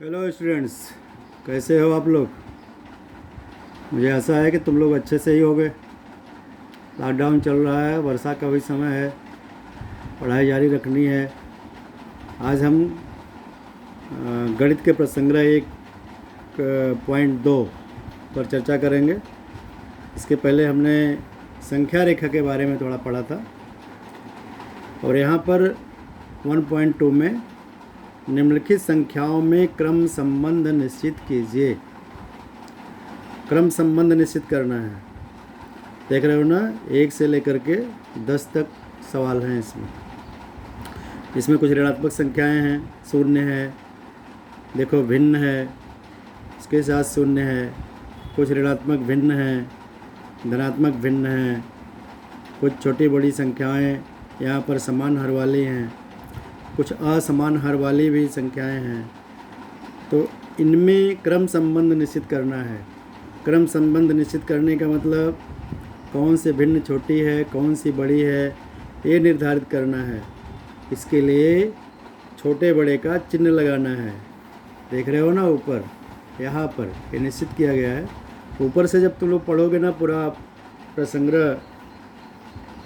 Hello students, कैसे हो आप लोग। मुझे आशा है कि तुम लोग अच्छे से ही होगे। लॉकडाउन चल रहा है, वर्षा का भी समय है, पढ़ाई जारी रखनी है। आज हम गणित के प्रसंग्रह 1.2 पर चर्चा करेंगे। इसके पहले हमने संख्या रेखा के बारे में थोड़ा पढ़ा था और यहाँ पर 1.2 में निम्नलिखित संख्याओं में क्रम संबंध निश्चित कीजिए। क्रम संबंध निश्चित करना है। देख रहे हो ना, 1 से लेकर के 10 तक सवाल हैं इसमें कुछ ऋणात्मक संख्याएं हैं, शून्य है, देखो भिन्न है, उसके साथ शून्य है, कुछ ऋणात्मक भिन्न है, धनात्मक भिन्न है, कुछ छोटी बड़ी संख्याएं यहाँ पर समान हर वाली हैं, कुछ असमान हर वाली भी संख्याएं हैं। तो इनमें क्रम संबंध निश्चित करना है। क्रम संबंध निश्चित करने का मतलब कौन से भिन्न छोटी है, कौन सी बड़ी है, ये निर्धारित करना है। इसके लिए छोटे बड़े का चिन्ह लगाना है। देख रहे हो ना, ऊपर यहाँ पर ये निश्चित किया गया है। ऊपर से जब तुम लोग पढ़ोगे ना पूरा प्रसंग्रह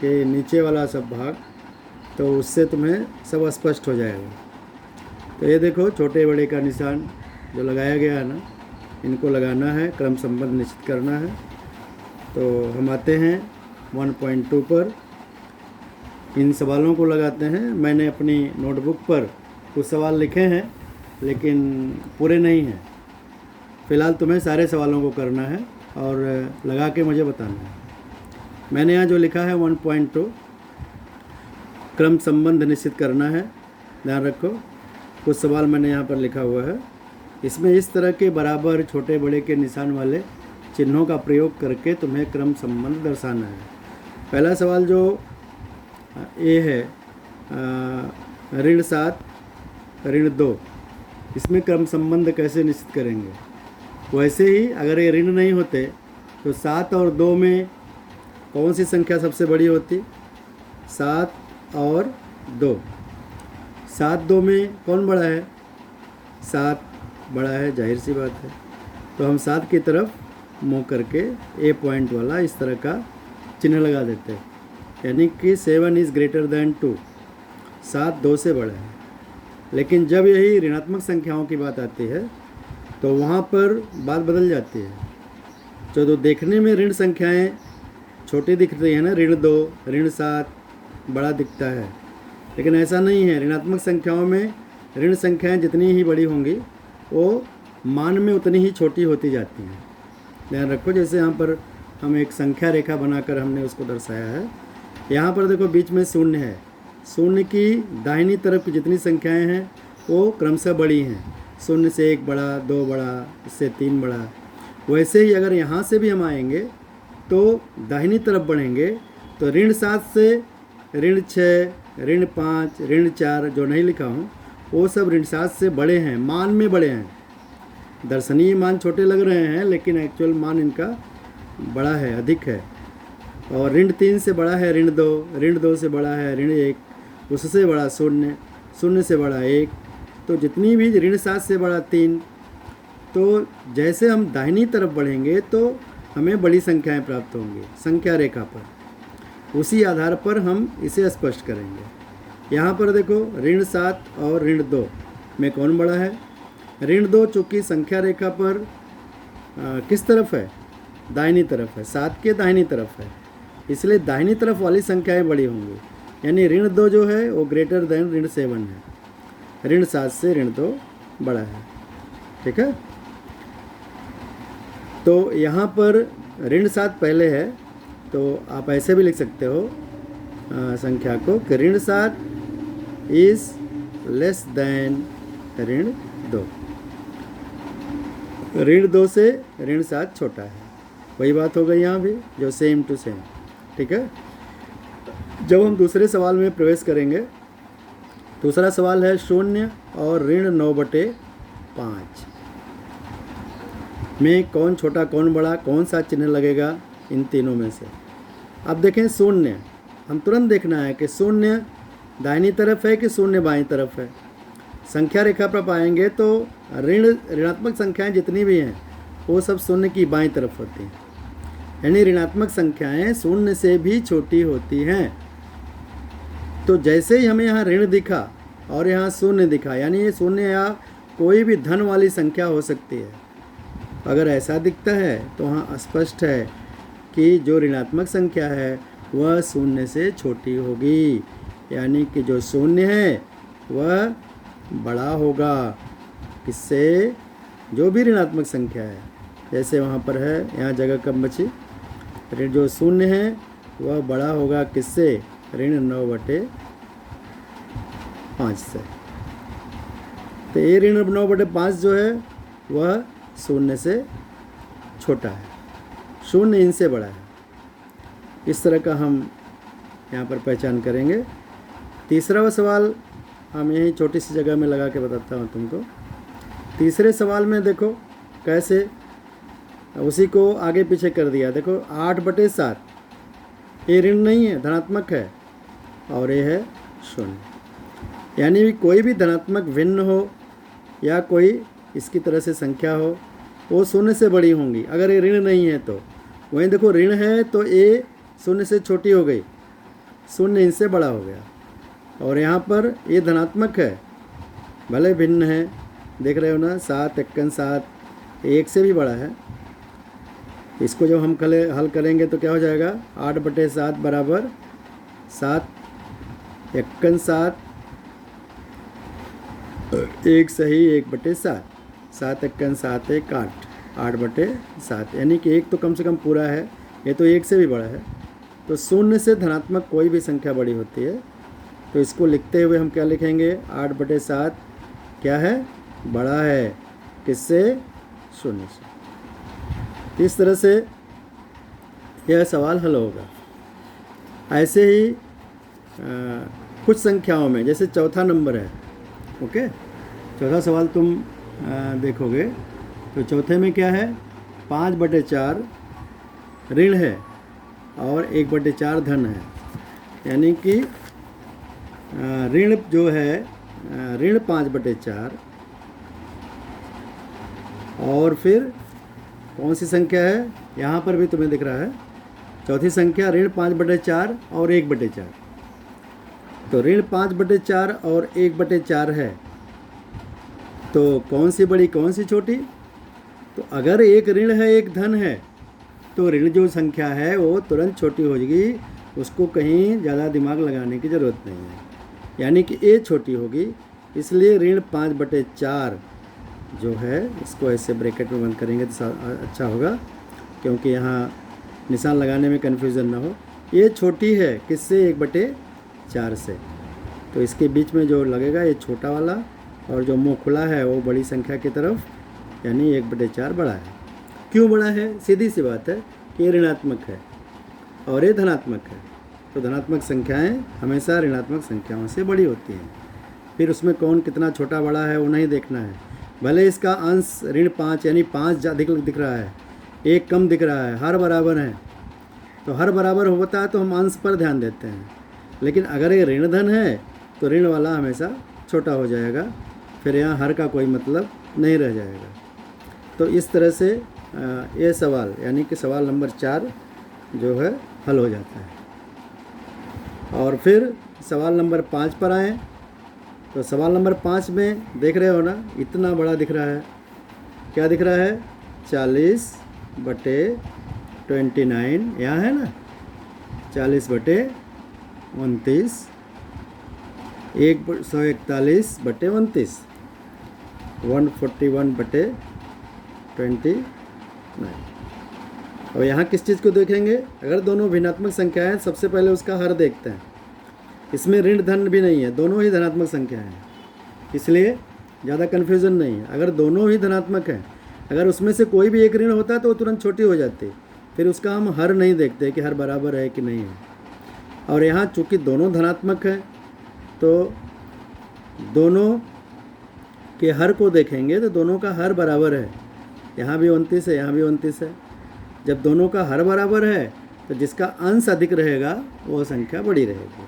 के नीचे वाला सब भाग, तो उससे तुम्हें सब स्पष्ट हो जाएगा। तो ये देखो छोटे बड़े का निशान जो लगाया गया है ना, इनको लगाना है, क्रम संबंध निश्चित करना है। तो हम आते हैं 1.2 पर, इन सवालों को लगाते हैं। मैंने अपनी नोटबुक पर कुछ सवाल लिखे हैं लेकिन पूरे नहीं हैं। फ़िलहाल तुम्हें सारे सवालों को करना है और लगा के मुझे बताना है। मैंने यहाँ जो लिखा है 1.2 क्रम संबंध निश्चित करना है, ध्यान रखो। कुछ सवाल मैंने यहाँ पर लिखा हुआ है। इसमें इस तरह के बराबर छोटे बड़े के निशान वाले चिन्हों का प्रयोग करके तुम्हें क्रम संबंध दर्शाना है। पहला सवाल जो ए है, ऋण 7 ऋण 2, इसमें क्रम संबंध कैसे निश्चित करेंगे। वैसे ही अगर ये ऋण नहीं होते तो 7 और 2 में कौन सी संख्या सबसे बड़ी होती। 7 और 2, 7 2 में कौन बड़ा है, 7 बड़ा है, जाहिर सी बात है। तो हम 7 की तरफ मुँह करके ए पॉइंट वाला इस तरह का चिन्ह लगा देते हैं, यानी कि 7 इज़ ग्रेटर दैन 2, 7 2 से बड़ा है। लेकिन जब यही ऋणात्मक संख्याओं की बात आती है तो वहाँ पर बात बदल जाती है। तो देखने में ऋण संख्याएं छोटी दिख रही है ना, ऋण 2 ऋण 7 बड़ा दिखता है, लेकिन ऐसा नहीं है। ऋणात्मक संख्याओं में ऋण संख्याएं जितनी ही बड़ी होंगी वो मान में उतनी ही छोटी होती जाती हैं। ध्यान रखो, जैसे यहाँ पर हम एक संख्या रेखा बनाकर हमने उसको दर्शाया है। यहाँ पर देखो बीच में शून्य है, शून्य की दाहिनी तरफ की जितनी संख्याएं हैं वो क्रमशः बड़ी हैं। शून्य से 1 बड़ा, 2 बड़ा, इससे 3 बड़ा। वैसे ही अगर यहाँ से भी हम आएंगे तो दाहिनी तरफ बढ़ेंगे तो ऋण 7 से ऋण 6, ऋण 5, ऋण 4 जो नहीं लिखा हूँ वो सब ऋण 7 से बड़े हैं, मान में बड़े हैं। दर्शनीय मान छोटे लग रहे हैं लेकिन एक्चुअल मान इनका बड़ा है, अधिक है। और ऋण 3 से बड़ा है ऋण 2, ऋण 2 से बड़ा है ऋण 1, उससे बड़ा 0, 0 से बड़ा 1। तो जितनी भी ऋण 7 से बड़ा 3। तो जैसे हम दाहिनी तरफ बढ़ेंगे तो हमें बड़ी संख्याएं प्राप्त होंगी संख्या रेखा पर। उसी आधार पर हम इसे स्पष्ट करेंगे। यहाँ पर देखो ऋण 7 और ऋण 2 में कौन बड़ा है। ऋण 2 चूँकि संख्या रेखा पर किस तरफ है, दाहिनी तरफ है, 7 के दाहिनी तरफ है, इसलिए दाहिनी तरफ वाली संख्याएं बड़ी होंगी। यानी ऋण 2 जो है वो ग्रेटर देन ऋण 7 है, ऋण 7 से ऋण 2 बड़ा है। ठीक है, तो यहाँ पर ऋण 7 पहले है तो आप ऐसे भी लिख सकते हो संख्या को कि ऋण 7 इज़ लेस दैन ऋण 2। ऋण 2 से ऋण 7 छोटा है। वही बात हो गई यहाँ भी, जो सेम टू सेम। ठीक है, जब हम दूसरे सवाल में प्रवेश करेंगे, दूसरा सवाल है 0 और ऋण 9/5 में कौन छोटा कौन बड़ा, कौन सा चिन्ह लगेगा इन तीनों में से। अब देखें 0, हम तुरंत देखना है कि 0 दाहिनी तरफ है कि 0 बाईं तरफ है। संख्या रेखा पर पाएंगे तो ऋणात्मक संख्याएं जितनी भी हैं वो सब शून्य की बाईं तरफ होती हैं, यानी ऋणात्मक संख्याएं शून्य से भी छोटी होती हैं। तो जैसे ही हमें यहाँ ऋण दिखा और यहाँ शून्य दिखा, यानी ये शून्य या कोई भी धन वाली संख्या हो सकती है। अगर ऐसा दिखता है तो वहाँ स्पष्ट है कि जो ऋणात्मक संख्या है वह शून्य से छोटी होगी, यानी कि जो शून्य है वह बड़ा होगा किससे, जो भी ऋणात्मक संख्या है। जैसे वहाँ पर है, यहाँ जगह कम बची, ऋण जो शून्य है वह बड़ा होगा किससे, ऋण 9/5 से। तो ये ऋण 9/5 जो है वह शून्य से छोटा है, शून्य इनसे बड़ा है। इस तरह का हम यहाँ पर पहचान करेंगे। तीसरा सवाल हम यही छोटी सी जगह में लगा के बताता हूँ तुमको। तीसरे सवाल में देखो कैसे उसी को आगे पीछे कर दिया। देखो 8/7 ये ऋण नहीं है, धनात्मक है, और ये है शून्य, यानी कोई भी धनात्मक भिन्न हो या कोई इसकी तरह से संख्या हो वो शून्य से बड़ी होंगी अगर ये ऋण नहीं है तो। वहीं देखो ऋण है तो ये शून्य से छोटी हो गई, शून्य इनसे बड़ा हो गया। और यहाँ पर ये धनात्मक है, भले भिन्न है, देख रहे हो ना, 7 × 7 1 से भी बड़ा है। इसको जब हम हल करेंगे तो क्या हो जाएगा, 8/7 बराबर 7 × 7 1 सही 1/7, 7 × 7 1 8, 8/7, यानी कि 1 तो कम से कम पूरा है, ये तो 1 से भी बड़ा है। तो शून्य से धनात्मक कोई भी संख्या बड़ी होती है। तो इसको लिखते हुए हम क्या लिखेंगे, 8/7 क्या है, बड़ा है किससे, शून्य से। इस तरह से यह सवाल हल होगा। ऐसे ही कुछ संख्याओं में, जैसे चौथा नंबर है, ओके, चौथा सवाल तुम देखोगे तो चौथे में क्या है, 5/4 ऋण है और 1/4 धन है, यानी कि ऋण जो है ऋण 5/4 और फिर कौन सी संख्या है, यहाँ पर भी तुम्हें दिख रहा है चौथी संख्या, ऋण 5/4 और 1/4। तो ऋण 5/4 और 1/4 है, तो कौन सी बड़ी कौन सी छोटी। तो अगर एक ऋण है एक धन है तो ऋण जो संख्या है वो तुरंत छोटी हो जाएगी, उसको कहीं ज़्यादा दिमाग लगाने की ज़रूरत नहीं है, यानी कि ये छोटी होगी। इसलिए ऋण 5/4 जो है, इसको ऐसे ब्रैकेट में बंद करेंगे तो अच्छा होगा, क्योंकि यहाँ निशान लगाने में कन्फ्यूज़न ना हो। ये छोटी है किससे, 1/4 से। तो इसके बीच में जो लगेगा ये छोटा वाला, और जो मुँह खुला है वो बड़ी संख्या की तरफ, यानी 1/4 बड़ा है। क्यों बड़ा है, सीधी सी बात है कि ये ऋणात्मक है और ये धनात्मक है। तो धनात्मक संख्याएं हमेशा ऋणात्मक संख्याओं से बड़ी होती हैं। फिर उसमें कौन कितना छोटा बड़ा है वो नहीं देखना है, भले इसका अंश ऋण 5 यानी 5 अधिक दिख रहा है, 1 कम दिख रहा है, हर बराबर है। तो हर बराबर होता है तो हम अंश पर ध्यान देते हैं, लेकिन अगर ये ऋण धन है तो ऋण वाला हमेशा छोटा हो जाएगा, फिर यहाँ हर का कोई मतलब नहीं रह जाएगा। तो इस तरह से ये सवाल, यानी कि सवाल नंबर 4 जो है हल हो जाता है। और फिर सवाल नंबर 5 पर आए तो सवाल नंबर 5 में देख रहे हो ना, इतना बड़ा दिख रहा है, क्या दिख रहा है, 40/29, यहाँ है ना 40/29, 141/29, 141/29। और यहाँ किस चीज़ को देखेंगे, अगर दोनों भिन्नात्मक संख्याएं, सबसे पहले उसका हर देखते हैं। इसमें ऋण धन भी नहीं है, दोनों ही धनात्मक संख्या हैं, इसलिए ज़्यादा कन्फ्यूज़न नहीं है। अगर दोनों ही धनात्मक हैं, अगर उसमें से कोई भी एक ऋण होता तो वो तुरंत छोटी हो जाती, फिर उसका हम हर नहीं देखते कि हर बराबर है कि नहीं है। और यहाँ चूँकि दोनों धनात्मक हैं तो दोनों के हर को देखेंगे तो दोनों का हर बराबर है, यहाँ भी 29 है, यहाँ भी 29 है। जब दोनों का हर बराबर है तो जिसका अंश अधिक रहेगा वो संख्या बड़ी रहेगी,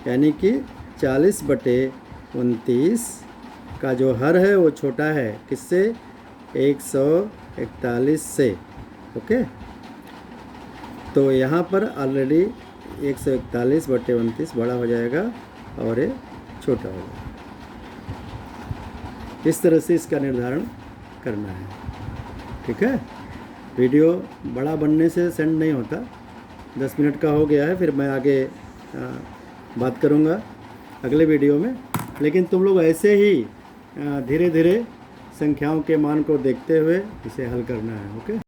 यानी कि 40/29 का जो हर है वो छोटा है किससे? 141 से। ओके, तो यहाँ पर ऑलरेडी 141/29 बड़ा हो जाएगा और ये छोटा होगा। इस तरह से इसका निर्धारण करना है। ठीक है, वीडियो बड़ा बनने से सेंड नहीं होता। 10 मिनट का हो गया है, फिर मैं आगे बात करूँगा अगले वीडियो में। लेकिन तुम लोग ऐसे ही धीरे धीरे संख्याओं के मान को देखते हुए इसे हल करना है। ओके।